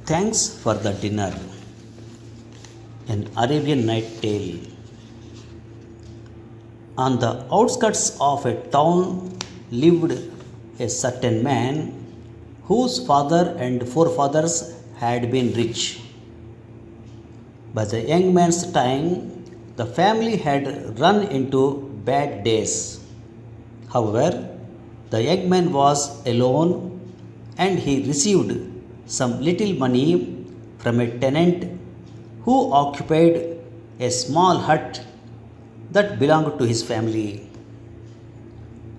Thanks for the dinner. An Arabian Night Tale. On the outskirts of a town lived a certain man whose father and forefathers had been rich. By the young man's time, the family had run into bad days. However, the young man was alone and he received some little money from a tenant who occupied a small hut that belonged to his family.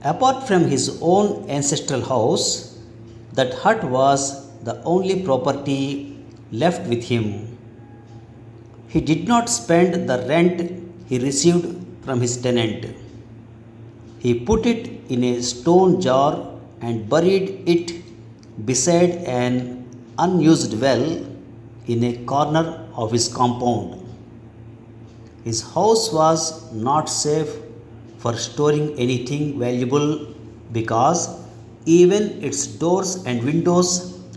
Apart from his own ancestral house, that hut was the only property left with him. He did not spend the rent he received from his tenant. He put it in a stone jar and buried it beside an unused well in a corner of his compound. His house was not safe for storing anything valuable because even its doors and windows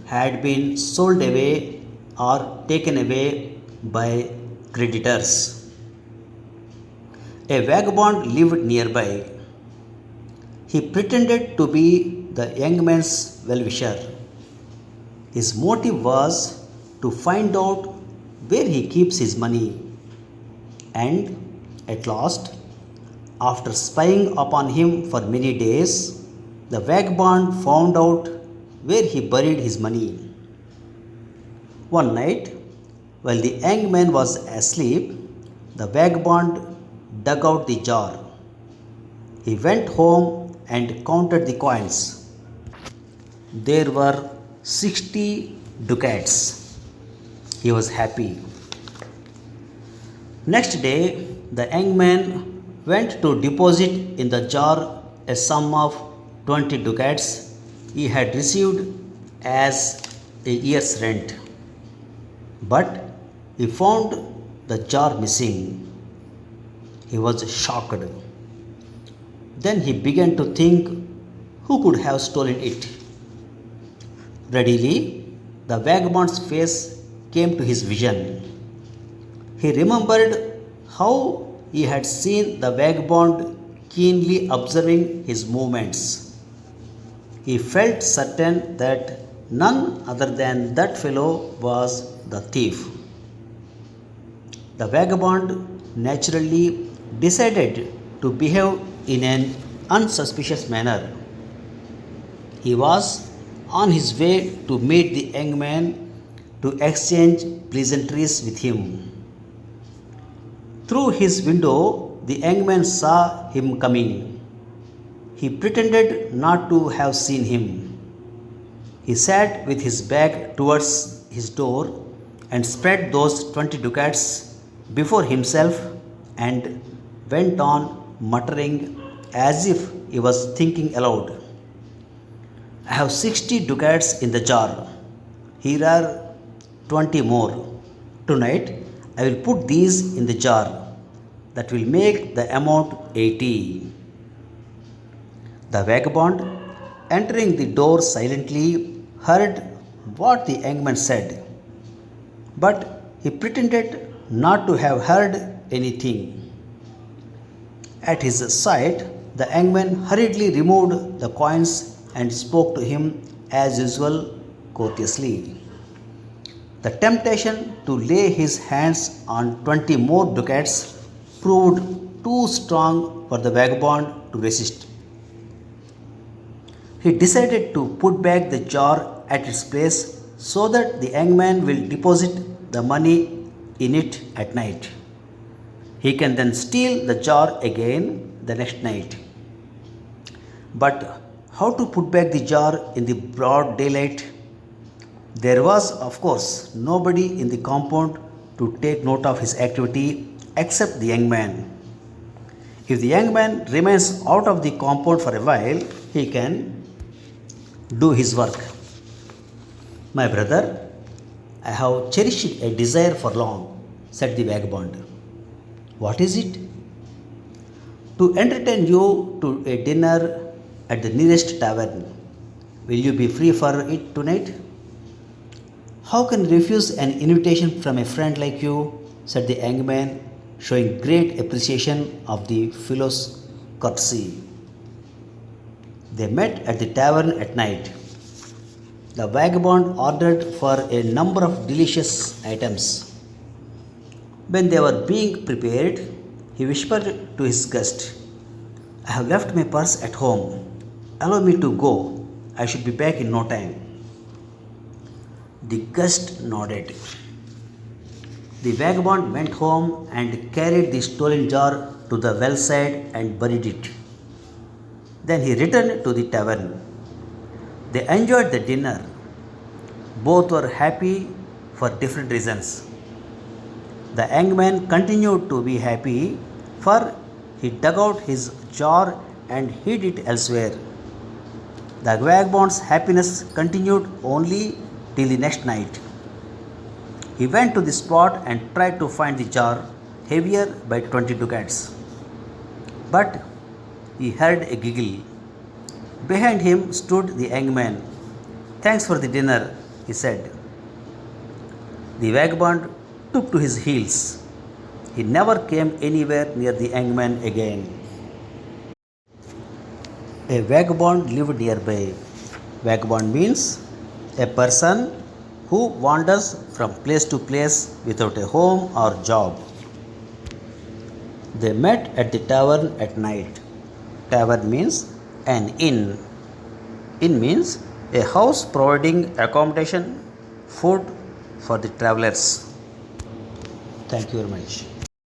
had been sold away or taken away by creditors. A vagabond lived nearby. He pretended to be the young man's well wisher. His motive was to find out where he keeps his money. And at last, after spying upon him for many days, the vagabond found out where he buried his money. One night, while the young man was asleep, the vagabond dug out the jar. He went home and counted the coins. There were 60 ducats. He was happy. Next day, the young man went to deposit in the jar a sum of 20 ducats he had received as a year's rent. But he found the jar missing. He was shocked. Then he began to think who could have stolen it. Readily, the vagabond's face came to his vision. He remembered how he had seen the vagabond keenly observing his movements. He felt certain that none other than that fellow was the thief. The vagabond naturally decided to behave in an unsuspicious manner. He was on his way to meet the young man to exchange pleasantries with him. Through his window, the young man saw him coming. He pretended not to have seen him. He sat with his back towards his door and spread those 20 ducats before himself and went on muttering as if he was thinking aloud. I have 60 ducats in the jar. Here are 20 more. Tonight I will put these in the jar. That will make the amount 80. The vagabond, entering the door silently, heard what the young man said. But he pretended not to have heard anything. At his sight, the young man hurriedly removed the coins and spoke to him as usual courteously. The temptation to lay his hands on 20 more ducats proved too strong for the vagabond to resist. He decided to put back the jar at its place so that the young man will deposit the money in it at night. He can then steal the jar again the next night. But how to put back the jar in the broad daylight? There was, of course, nobody in the compound to take note of his activity except the young man. If the young man remains out of the compound for a while, he can do his work. My brother, I have cherished a desire for long, said the vagabond. What is it? To entertain you to a dinner at the nearest tavern. Will you be free for it tonight? How can you refuse an invitation from a friend like you? Said the young man, showing great appreciation of the fellow's courtesy. They met at the tavern at night. The vagabond ordered for a number of delicious items. When they were being prepared, he whispered to his guest, I have left my purse at home. Allow me to go. I should be back in no time. The guest nodded. The vagabond went home and carried the stolen jar to the well side and buried it. Then he returned to the tavern. They enjoyed the dinner. Both were happy for different reasons. The young man continued to be happy, for he dug out his jar and hid it elsewhere. The vagabond's happiness continued only till the next night. He went to the spot and tried to find the jar, heavier by 20 ducats. But he heard a giggle. Behind him stood the young man. Thanks for the dinner, he said. The vagabond took to his heels. He never came anywhere near the young man again. A vagabond lived nearby. Vagabond means a person who wanders from place to place without a home or job. They met at the tavern at night. Tavern means an inn. Inn means a house providing accommodation, food for the travelers. Thank you very much.